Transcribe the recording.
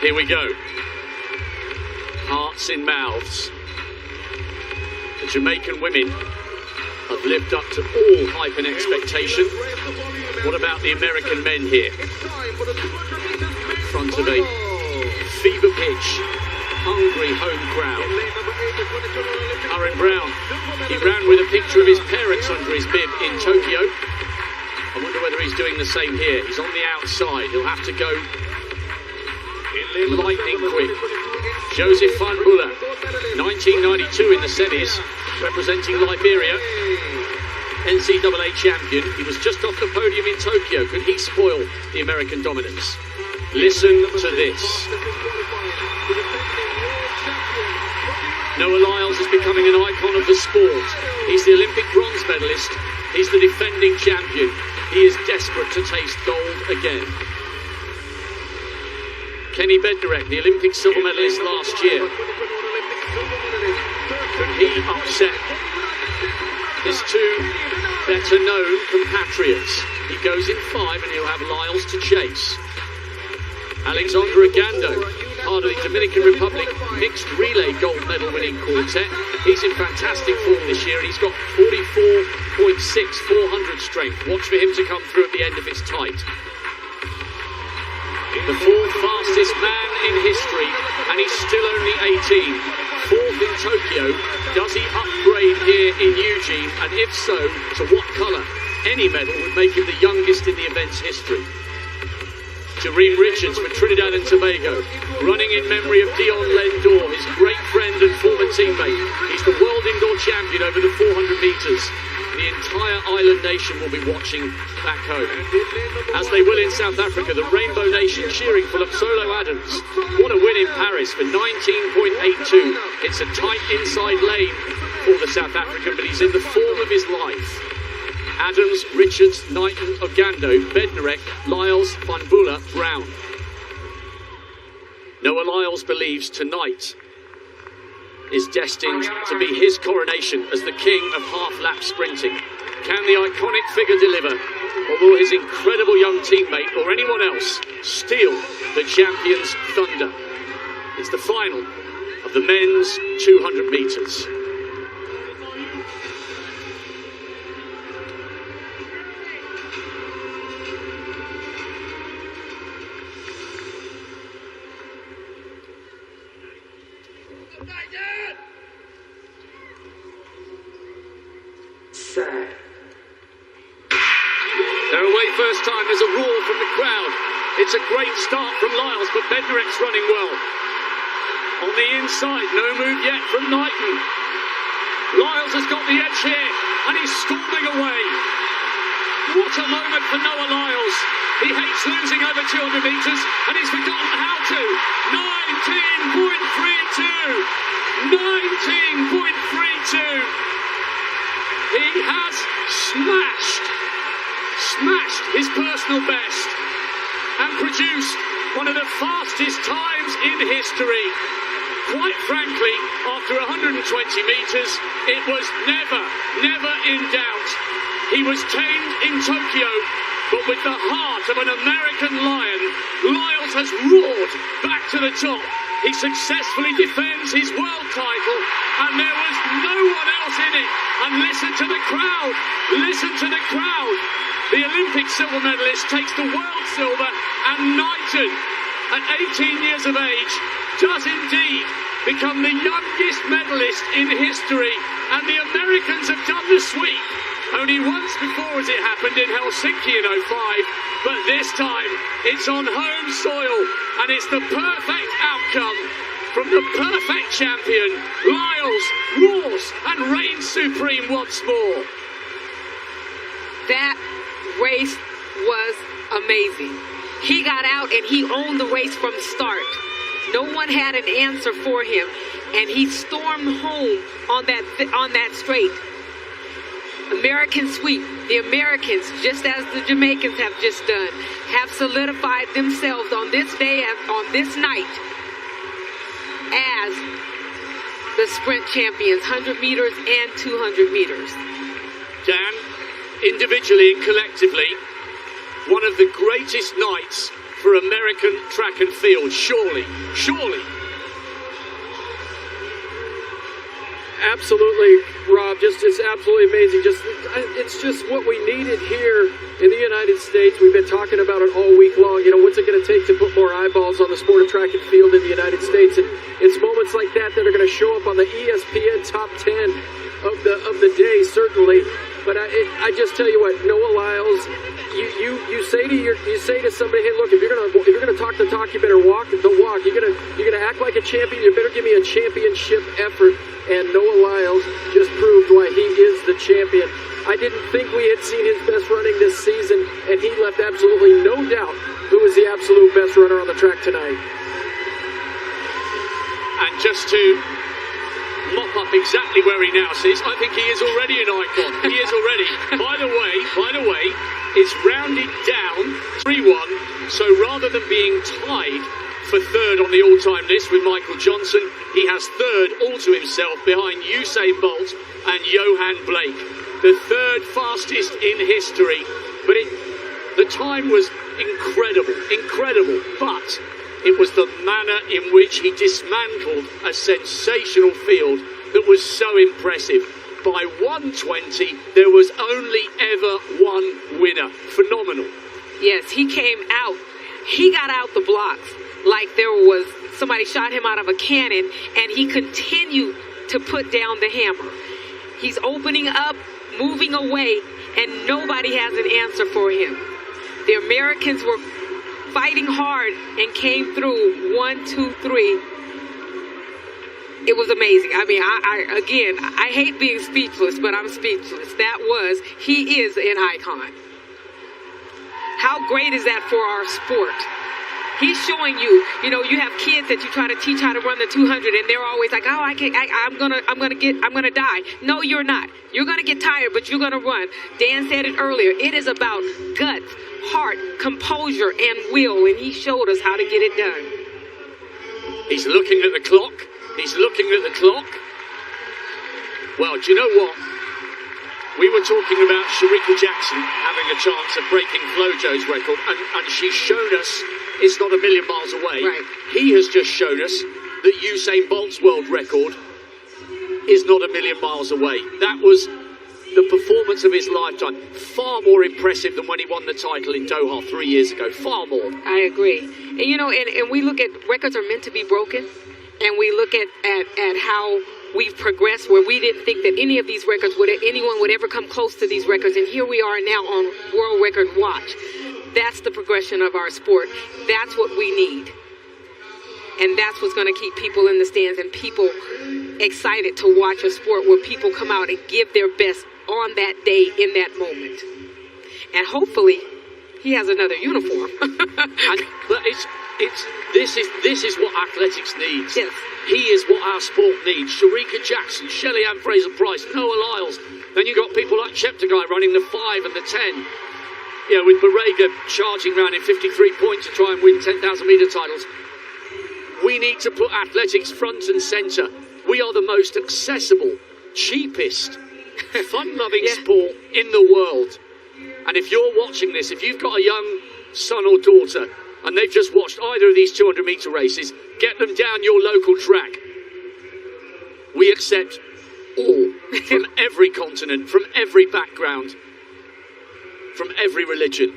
Here we go. Hearts in mouths. The Jamaican women have lived up to all hype and expectation. What about the American men here? In front of a fever pitch, hungry home crowd. Aaron Brown, he ran with a picture of his parents under his bib in Tokyo. I wonder whether he's doing the same here. He's on the outside. He'll have to go lightning quick. Joseph Van Buller, 1992 in the semis, representing Liberia, NCAA champion. He was just off the podium in Tokyo. Could he spoil the American dominance? Listen to this. Noah Lyles is becoming an icon of the sport. He's the Olympic bronze medalist. He's the defending champion. He is desperate to taste gold again. Kenny Bednarek, the Olympic silver medalist last year. Could he upset his two better-known compatriots? He goes in 5 and he'll have Lyles to chase. Alexander Ogando, part of the Dominican Republic mixed relay gold medal winning quartet. He's in fantastic form this year and he's got 44.6 400 strength. Watch for him to come through at the end if it's tight. The 4th fastest man in history, and he's still only 18. 4th in Tokyo. Does he upgrade here in Eugene? And if so, to what colour? Any medal would make him the youngest in the event's history. Jareem Richards for Trinidad and Tobago, running in memory of Dion Lendor, his great friend and former teammate. He's the world indoor champion over the 400 metres. The entire island nation will be watching back home. As they will in South Africa, the Rainbow Nation cheering for Lopsolo Adams. What a win in Paris for 19.82. It's a tight inside lane for the South African, but he's in the form of his life. Adams, Richards, Knighton, Ogando, Bednarek, Lyles, Van Buller, Brown. Noah Lyles believes tonight is destined to be his coronation as the king of half-lap sprinting. Can the iconic figure deliver, or will his incredible young teammate or anyone else steal the champion's thunder? It's the final of the men's 200 metres. They're away first time. There's a roar from the crowd. It's a great start from Lyles, but Bednarek's running well. On the inside, no move yet from Knighton. Lyles has got the edge here, and he's storming away. What a moment for Noah Lyles. He hates losing over 200 metres, and he's forgotten how to. 19.32. 19.32. He has smashed his personal best and produced one of the fastest times in history. Quite frankly, after 120 metres, it was never in doubt. He was tamed in Tokyo, but with the heart of an American lion, Lyles has roared back to the top. He successfully defends his world title, and there was no one else in it. And listen to the crowd. Listen to the crowd. The Olympic silver medalist takes the world silver, and Knighton, at 18 years of age, does indeed become the youngest medalist in history. And the Americans have done the sweep. Only once before has it happened in Helsinki in 05, but this time it's on home soil, and it's the perfect outcome from the perfect champion. Lyles roars and reigns supreme once more. That race was amazing. He got out and he owned the race from start. No one had an answer for him, and he stormed home on that straight. American sweep. The Americans, just as the Jamaicans have just done, have solidified themselves on this day, on this night, as the sprint champions, 100 meters and 200 meters. Dan, individually and collectively, one of the greatest nights for American track and field. Surely. Absolutely, Rob. It's absolutely amazing. It's just what we needed here in the United States. We've been talking about it all week long. You know, what's it going to take to put more eyeballs on the sport of track and field in the United States? And it's moments like that that are going to show up on the ESPN top 10 of the day, certainly. But I just tell you what, Noah Lyles, you say to somebody, hey, look, if you're gonna talk the talk, you better walk the walk. You're gonna act like a champion. You better give me a championship effort. And Noah Lyles just proved why he is the champion. I didn't think we had seen his best running this season, and he left absolutely no doubt who was the absolute best runner on the track tonight. And just to mop up exactly where he now sits, I think he is already an icon. He is already. By the way, it's rounded down 3-1, so rather than being tied for third on the all-time list with Michael Johnson, he has third all to himself behind Usain Bolt and Johan Blake, the third fastest in history. But the time was incredible, but it was the manner in which he dismantled a sensational field that was so impressive. By 1:20, there was only ever one winner. Phenomenal. Yes, he came out. He got out the blocks like there was somebody shot him out of a cannon, and he continued to put down the hammer. He's opening up, moving away, and nobody has an answer for him. The Americans were fighting hard and came through 1, 2, 3. It was amazing. I mean, I hate being speechless, but I'm speechless. He is an icon. How great is that for our sport? He's showing you you have kids that you try to teach how to run the 200, and they're always like, oh, I'm gonna die. No, you're not. You're gonna get tired, but you're gonna run. Dan said it earlier. It is about guts, heart, composure, and will, and he showed us how to get it done. He's looking at the clock. Well, do you know what? We were talking about Shericka Jackson having a chance at breaking Flojo's record, and she's shown us it's not a million miles away. Right. He has just shown us that Usain Bolt's world record is not a million miles away. That was the performance of his lifetime. Far more impressive than when he won the title in Doha 3 years ago. Far more. I agree. And and we look at records are meant to be broken, and we look at how we've progressed, where we didn't think that anyone would ever come close to these records, and here we are now on World Record Watch. That's the progression of our sport. That's what we need. And that's what's going to keep people in the stands and people excited to watch a sport where people come out and give their best on that day, in that moment. And hopefully, he has another uniform. But this is what athletics needs. Yes. He is what our sport needs. Shericka Jackson, Shelly-Ann Fraser-Price, Noah Lyles. Then you've got people like Cheptegei running the 5 and the 10. With Barega charging around in 53 points to try and win 10,000 metre titles. We need to put athletics front and centre. We are the most accessible, cheapest, fun-loving sport in the world. And if you're watching this, if you've got a young son or daughter and they've just watched either of these 200-metre races, get them down your local track. We accept all, from every continent, from every background, from every religion.